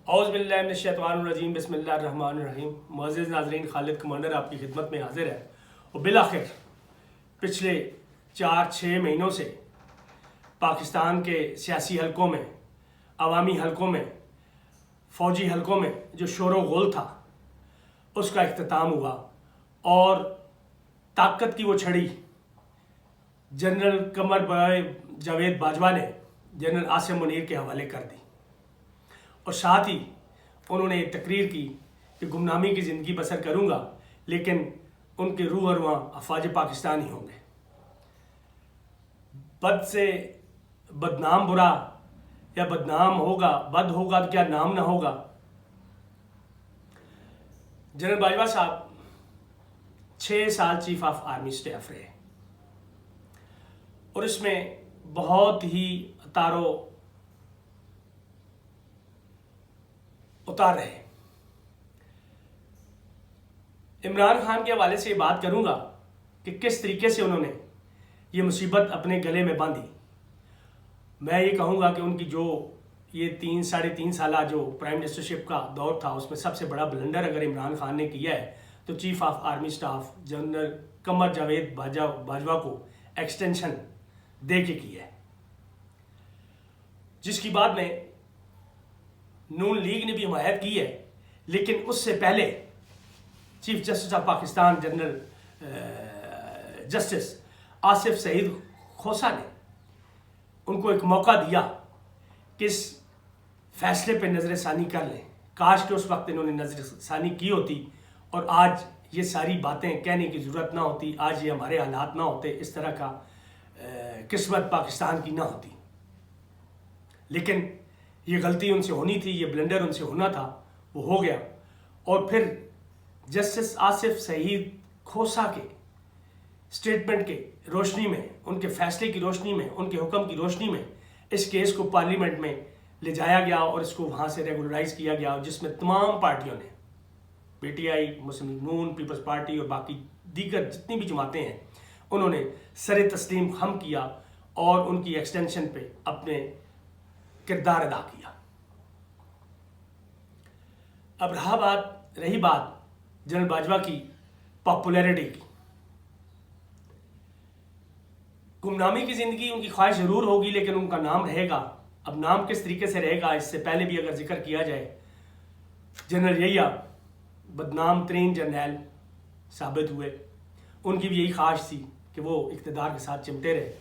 اعوذ باللہ من الشیطان الرجیم بسم اللہ الرحمن الرحیم۔ معزز ناظرین، خالد کمانڈر آپ کی خدمت میں حاضر ہے۔ اور بالآخر پچھلے 4-6 مہینوں سے پاکستان کے سیاسی حلقوں میں، عوامی حلقوں میں، فوجی حلقوں میں جو شور و غول تھا اس کا اختتام ہوا اور طاقت کی وہ چھڑی جنرل قمر جاوید باجوہ نے جنرل عاصم منیر کے حوالے کر دی، اور ساتھ ہی انہوں نے تقریر کی کہ گمنامی کی زندگی بسر کروں گا لیکن ان کے روح ارواں افواج پاکستان ہی ہوں گے۔ بد سے بدنام برا یا بدنام ہوگا، بد ہوگا تو کیا نام نہ ہوگا۔ جنرل باجوہ صاحب 6 سال چیف آف آرمی سٹاف رہے اور اس میں بہت ہی اتار رہے۔ عمران خان کے حوالے سے یہ بات کروں گا کہ کس طریقے سے انہوں نے یہ مصیبت اپنے گلے میں باندھی۔ میں یہ کہوں گا کہ ان کی جو یہ 3-3.5 سالہ جو پرائم منسٹرشپ کا دور تھا اس میں سب سے بڑا بلنڈر اگر عمران خان نے کیا ہے تو chief of army staff general Qamar Javed Bajwa کو ایکسٹینشن دے کے کی ہے، جس کی بعد میں نون لیگ نے بھی حمایت کی ہے۔ لیکن اس سے پہلے chief justice of Pakistan general justice Asif Saeed Khosa نے ان کو ایک موقع دیا کہ اس فیصلے پہ نظر ثانی کر لیں۔ کاش کہ اس وقت انہوں نے نظر ثانی کی ہوتی اور آج یہ ساری باتیں کہنے کی ضرورت نہ ہوتی، آج یہ ہمارے حالات نہ ہوتے، اس طرح کا قسمت پاکستان کی نہ ہوتی۔ لیکن یہ غلطی ان سے ہونی تھی، یہ بلنڈر ان سے ہونا تھا، وہ ہو گیا۔ اور پھر جسٹس آصف سعید کھوسہ کے سٹیٹمنٹ کے روشنی میں، ان کے فیصلے کی روشنی میں، ان کے حکم کی روشنی میں اس کیس کو پارلیمنٹ میں لے جایا گیا اور اس کو وہاں سے ریگولرائز کیا گیا، جس میں تمام پارٹیوں نے، پی ٹی آئی، مسلم لیگ نون، پیپلز پارٹی اور باقی دیگر جتنی بھی جماعتیں ہیں، انہوں نے سر تسلیم خم کیا اور ان کی ایکسٹینشن پہ اپنے کردار ادا کیا۔ اب رہی بات جنرل باجوہ کی پاپولیرٹی کی۔ گمنامی کی زندگی ان کی خواہش ضرور ہوگی لیکن ان کا نام رہے گا۔ اب نام کس طریقے سے رہے گا، اس سے پہلے بھی اگر ذکر کیا جائے، جنرل یحییٰ بدنام ترین جرنیل ثابت ہوئے، ان کی بھی یہی خواہش تھی کہ وہ اقتدار کے ساتھ چمٹے رہے۔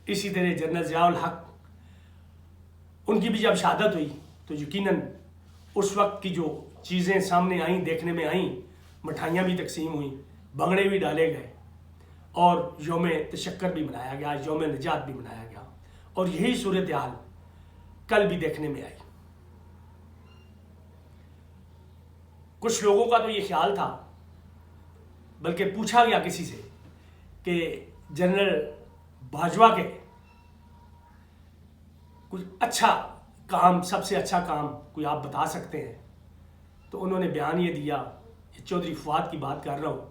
اسی طرح جنرل ضیاء الحق، ان کی بھی جب شہادت ہوئی تو یقیناً اس وقت کی جو چیزیں سامنے آئیں، دیکھنے میں آئیں، مٹھائیاں بھی تقسیم ہوئیں، بنگڑے بھی ڈالے گئے اور یوم تشکر بھی منایا گیا، یوم نجات بھی منایا گیا، اور یہی صورتحال کل بھی دیکھنے میں آئی۔ کچھ لوگوں کا تو یہ خیال تھا، بلکہ پوچھا گیا کسی سے کہ جنرل باجوہ کے کچھ اچھا کام، سب سے اچھا کام کوئی آپ بتا سکتے ہیں، تو انہوں نے بیان یہ دیا، چودھری فواد کی بات کر رہا ہوں،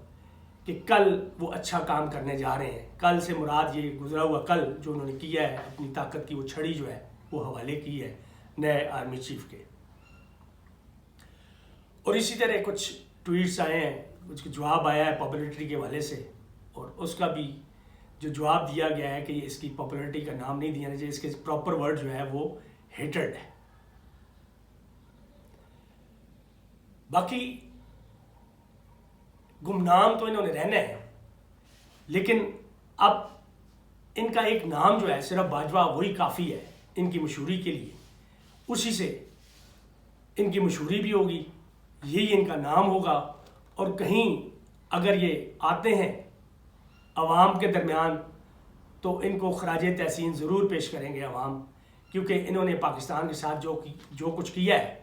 کہ کل وہ اچھا کام کرنے جا رہے ہیں۔ کل سے مراد یہ گزرا ہوا کل جو انہوں نے کیا ہے، اپنی طاقت کی وہ چھڑی جو ہے وہ حوالے کی ہے نئے آرمی چیف کے۔ اور اسی طرح کچھ ٹویٹس آئے ہیں، کچھ جواب آیا ہے پاپولیرٹی کے حوالے سے، اور اس کا بھی جو جواب دیا گیا ہے کہ اس کی پاپولیرٹی کا نام نہیں دیا جائے، اس کے پراپر ورڈ جو ہے وہ ہیٹرڈ ہے۔ باقی گمنام تو انہوں نے رہنا ہے، لیکن اب ان کا ایک نام جو ہے صرف باجوہ وہی کافی ہے ان کی مشہوری کے لیے، اسی سے ان کی مشہوری بھی ہوگی، یہی ان کا نام ہوگا۔ اور کہیں اگر یہ آتے ہیں عوام کے درمیان تو ان کو خراج تحسین ضرور پیش کریں گے عوام، کیونکہ انہوں نے پاکستان کے ساتھ جو کچھ کیا ہے،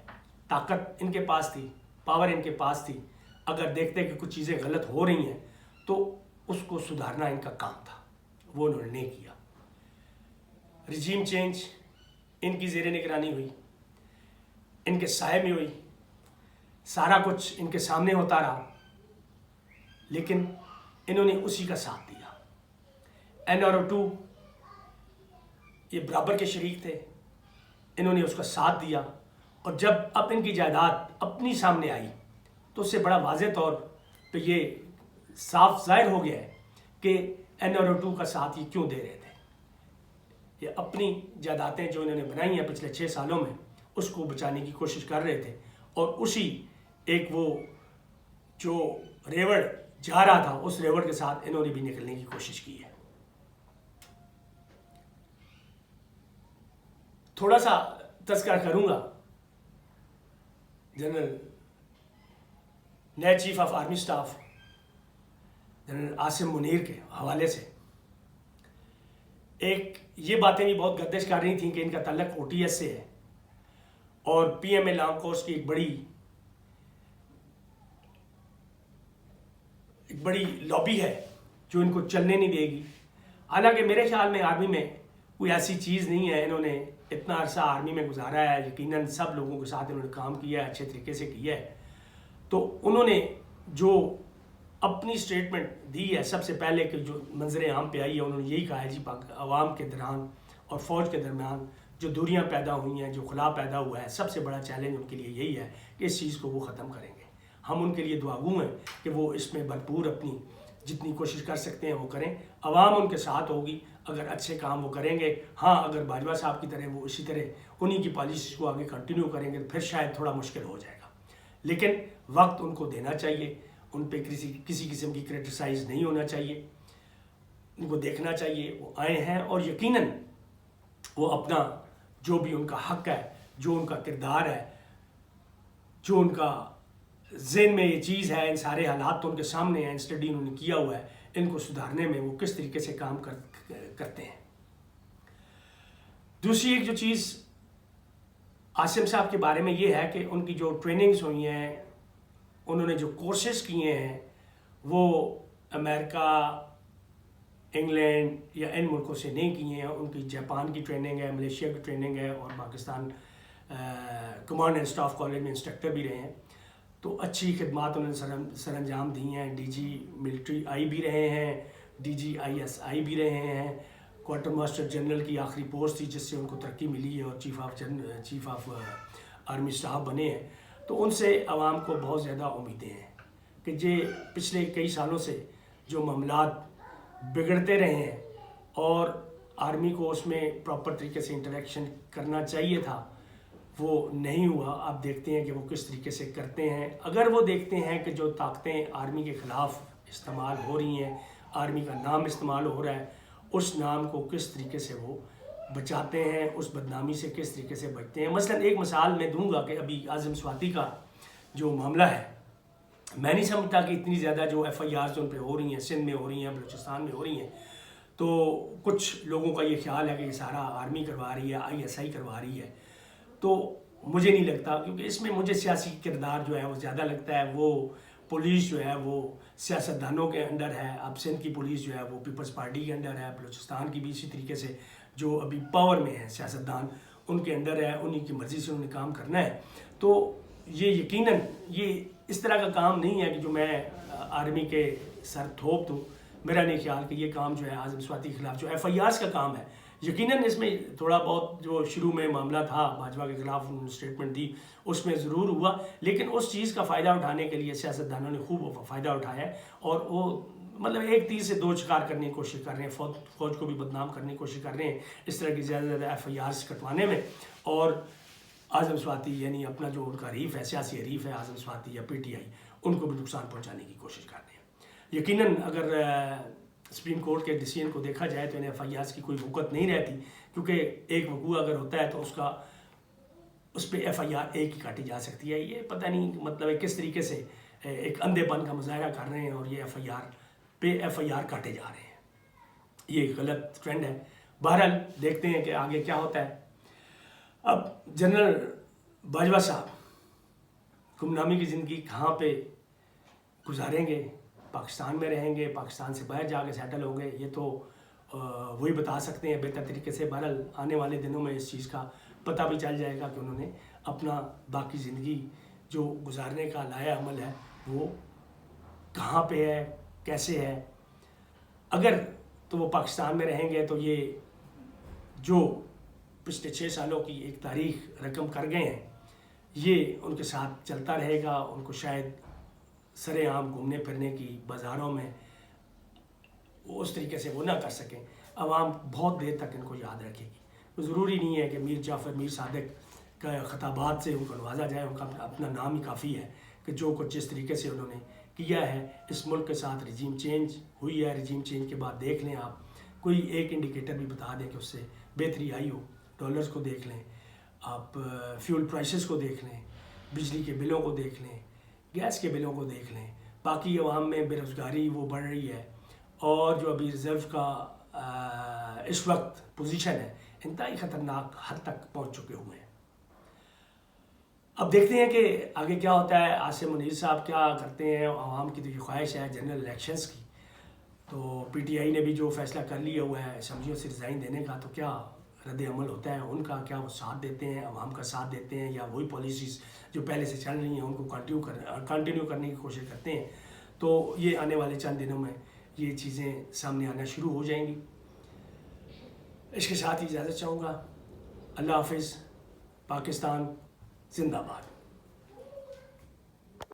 طاقت ان کے پاس تھی، پاور ان کے پاس تھی، اگر دیکھتے کہ کچھ چیزیں غلط ہو رہی ہیں تو اس کو سدھارنا ان کا کام تھا، وہ انہوں نے نہیں کیا۔ رجیم چینج ان کی زیر نگرانی ہوئی، ان کے سائے میں ہوئی، سارا کچھ ان کے سامنے ہوتا رہا، لیکن انہوں نے اسی کا ساتھ دیا۔ NRO2 یہ برابر کے شریک تھے، انہوں نے اس کا ساتھ دیا اور جب اب ان کی جائیداد اپنی سامنے آئی تو اس سے بڑا واضح طور پہ یہ صاف ظاہر ہو گیا ہے کہ NRO2 کا ساتھ یہ کیوں دے رہے تھے۔ یہ اپنی جائیدادیں جو انہوں نے بنائی ہیں پچھلے 6 سالوں میں اس کو بچانے کی کوشش کر رہے تھے، اور اسی ایک وہ جو ریوڑ جا رہا تھا اس ریوڑ کے ساتھ انہوں نے بھی نکلنے کی کوشش کی ہے۔ تھوڑا سا تذکرہ کروں گا جنرل نئے chief of army staff general Asim Munir کے حوالے سے۔ ایک یہ باتیں بھی بہت گردش کر رہی تھیں کہ ان کا تعلق OTS سے ہے اور PMA لانگ کورس کی ایک بڑی لابی ہے جو ان کو چلنے نہیں دے گی۔ حالانکہ میرے خیال میں آرمی میں کوئی ایسی چیز نہیں ہے، انہوں نے اتنا عرصہ آرمی میں گزارا ہے، یقیناً سب لوگوں کے ساتھ انہوں نے کام کیا ہے، اچھے طریقے سے کیا ہے، تو انہوں نے جو اپنی سٹیٹمنٹ دی ہے سب سے پہلے کہ جو منظر عام پہ آئی ہے، انہوں نے یہی کہا ہے جی عوام کے دوران اور فوج کے درمیان جو دوریاں پیدا ہوئی ہیں، جو خلا پیدا ہوا ہے، سب سے بڑا چیلنج ان کے لیے یہی ہے کہ اس چیز کو وہ ختم کریں گے۔ ہم ان کے لیے دعاگو ہیں کہ وہ اس میں بھرپور اپنی جتنی کوشش کر سکتے ہیں وہ کریں، عوام ان کے ساتھ ہوگی اگر اچھے کام وہ کریں گے۔ ہاں اگر باجوہ صاحب کی طرح وہ اسی طرح انہی کی پالیسیز کو آگے کنٹینیو کریں گے تو پھر شاید تھوڑا مشکل ہو جائے گا، لیکن وقت ان کو دینا چاہیے، ان پہ کسی قسم کی کرٹیسائز نہیں ہونا چاہیے، ان کو دیکھنا چاہیے وہ آئے ہیں اور یقیناً وہ اپنا جو بھی ان کا حق ہے، جو ان کا کردار ہے، جو ان کا ذہن میں یہ چیز ہے، ان سارے حالات تو ان کے سامنے ہیں، اسٹڈی انہوں نے کیا ہوا ہے، ان کو سدھارنے میں وہ کس طریقے سے کام کرتے ہیں۔ دوسری ایک جو چیز عاصم صاحب کے بارے میں یہ ہے کہ ان کی جو ٹریننگز ہوئی ہیں، انہوں نے جو کورسز کیے ہیں وہ امریکہ، انگلینڈ یا ان ملکوں سے نہیں کیے ہیں، ان کی جاپان کی ٹریننگ ہے، ملیشیا کی ٹریننگ ہے، اور Pakistan command and staff college میں انسٹرکٹر بھی رہے ہیں، تو اچھی خدمات انہوں نے سر انجام دی ہیں۔ DG ملٹری آئی بھی رہے ہیں، DG ISI بھی رہے ہیں، کوارٹر ماسٹر جنرل کی آخری پوسٹ تھی جس سے ان کو ترقی ملی ہے اور چیف آف آرمی اسٹاف بنے ہیں، تو ان سے عوام کو بہت زیادہ امیدیں ہیں کہ یہ پچھلے کئی سالوں سے جو معاملات بگڑتے رہے ہیں اور آرمی کو اس میں پراپر طریقے سے انٹریکشن کرنا چاہیے تھا وہ نہیں ہوا۔ آپ دیکھتے ہیں کہ وہ کس طریقے سے کرتے ہیں۔ اگر وہ دیکھتے ہیں کہ جو طاقتیں آرمی کے خلاف استعمال ہو رہی ہیں، آرمی کا نام استعمال ہو رہا ہے، اس نام کو کس طریقے سے وہ بچاتے ہیں، اس بدنامی سے کس طریقے سے بچتے ہیں۔ مثلا ایک مثال میں دوں گا کہ ابھی اعظم سواتی کا جو معاملہ ہے، میں نہیں سمجھتا کہ اتنی زیادہ جو FIRs ان پہ ہو رہی ہیں، سندھ میں ہو رہی ہیں، بلوچستان میں ہو رہی ہیں، تو کچھ لوگوں کا یہ خیال ہے کہ یہ سارا آرمی کروا رہی ہے، ISI کروا رہی ہے، تو مجھے نہیں لگتا، کیونکہ اس میں مجھے سیاسی کردار جو ہے وہ زیادہ لگتا ہے۔ وہ پولیس جو ہے وہ سیاستدانوں کے انڈر ہے، اب سندھ کی پولیس جو ہے وہ پیپلز پارٹی کے انڈر ہے، بلوچستان کی بھی اسی طریقے سے جو ابھی پاور میں ہیں سیاستدان ان کے انڈر ہے، انہی کی مرضی سے انہوں نے کام کرنا ہے۔ تو یہ یقیناً یہ اس طرح کا کام نہیں ہے کہ جو میں آرمی کے سر تھوپ دوں۔ میرا نہیں خیال کہ یہ کام جو ہے اعظم سواتی کے خلاف جو FIRs کا کام ہے، یقیناً اس میں تھوڑا بہت جو شروع میں معاملہ تھا باجوہ کے خلاف انہوں نے اسٹیٹمنٹ دی، اس میں ضرور ہوا، لیکن اس چیز کا فائدہ اٹھانے کے لیے سیاستدانوں نے خوب فائدہ اٹھایا ہے، اور وہ مطلب ایک تیر سے دو شکار کرنے کی کوشش کر رہے ہیں، فوج کو بھی بدنام کرنے کی کوشش کر رہے ہیں اس طرح کی زیادہ زیادہ FIRs کٹوانے میں، اور اعظم سواتی یعنی اپنا جو ان کا حریف ہے، سیاسی حریف ہے اعظم سواتی یا PTI، ان کو بھی نقصان پہنچانے کی کوشش کر رہے ہیں۔ یقیناً اگر سپریم کورٹ کے ڈیسیژن کو دیکھا جائے تو ان FIRs کی کوئی وقت نہیں رہتی، کیونکہ ایک وقوع اگر ہوتا ہے تو اس پہ FIR ایک ہی کاٹی جا سکتی ہے۔ یہ پتہ نہیں مطلب کس طریقے سے ایک اندھے پن کا مظاہرہ کر رہے ہیں اور یہ FIR کاٹے جا رہے ہیں، یہ غلط ٹرینڈ ہے۔ بہرحال دیکھتے ہیں کہ آگے کیا ہوتا ہے۔ اب جنرل باجوہ صاحب گمنامی کی زندگی کہاں پہ گزاریں گے؟ پاکستان میں رہیں گے، پاکستان سے باہر جا کے سیٹل ہوں گے، یہ تو وہی بتا سکتے ہیں بہتر طریقے سے۔ بہرحال آنے والے دنوں میں اس چیز کا پتہ بھی چل جائے گا کہ انہوں نے اپنا باقی زندگی جو گزارنے کا لایا عمل ہے وہ کہاں پہ ہے، کیسے ہے۔ اگر تو وہ پاکستان میں رہیں گے تو یہ جو پچھلے 6 سالوں کی ایک تاریخ رقم کر گئے ہیں یہ ان کے ساتھ چلتا رہے گا. ان کو شاید سرے عام گھومنے پھرنے کی بازاروں میں اس طریقے سے وہ نہ کر سکیں. عوام بہت دیر تک ان کو یاد رکھے گی. تو ضروری نہیں ہے کہ میر جعفر میر صادق کا خطابات سے ان کو نوازا جائے. ان کا اپنا نام ہی کافی ہے کہ جو کچھ جس طریقے سے انہوں نے کیا ہے. اس ملک کے ساتھ رجیم چینج ہوئی ہے. رجیم چینج کے بعد دیکھ لیں آپ کوئی ایک انڈیکیٹر بھی بتا دیں کہ اس سے بہتری آئی ہو. ڈالرز کو دیکھ لیں آپ, فیول پرائسز کو دیکھ لیں, بجلی کے بلوں کو دیکھ لیں, گیس کے بلوں کو دیکھ لیں. باقی عوام میں بے روزگاری وہ بڑھ رہی ہے, اور جو ابھی ریزرو کا اس وقت پوزیشن ہے انتہائی خطرناک حد تک پہنچ چکے ہوئے ہیں. اب دیکھتے ہیں کہ آگے کیا ہوتا ہے. عاصم منیر صاحب کیا کرتے ہیں. عوام کی تو یہ خواہش ہے جنرل الیکشنز کی, تو پی ٹی آئی نے بھی جو فیصلہ کر لیا ہوا ہے اسمبلیوں سے ریزائن دینے کا, تو کیا رد عمل ہوتا ہے ان کا. کیا وہ ساتھ دیتے ہیں, عوام کا ساتھ دیتے ہیں, یا وہی پالیسیز جو پہلے سے چل رہی ہیں ان کو کنٹینیو کرنے کی کوشش کرتے ہیں. تو یہ آنے والے چند دنوں میں یہ چیزیں سامنے آنا شروع ہو جائیں گی. اس کے ساتھ ہی اجازت چاہوں گا. اللہ حافظ. پاکستان زندہ باد.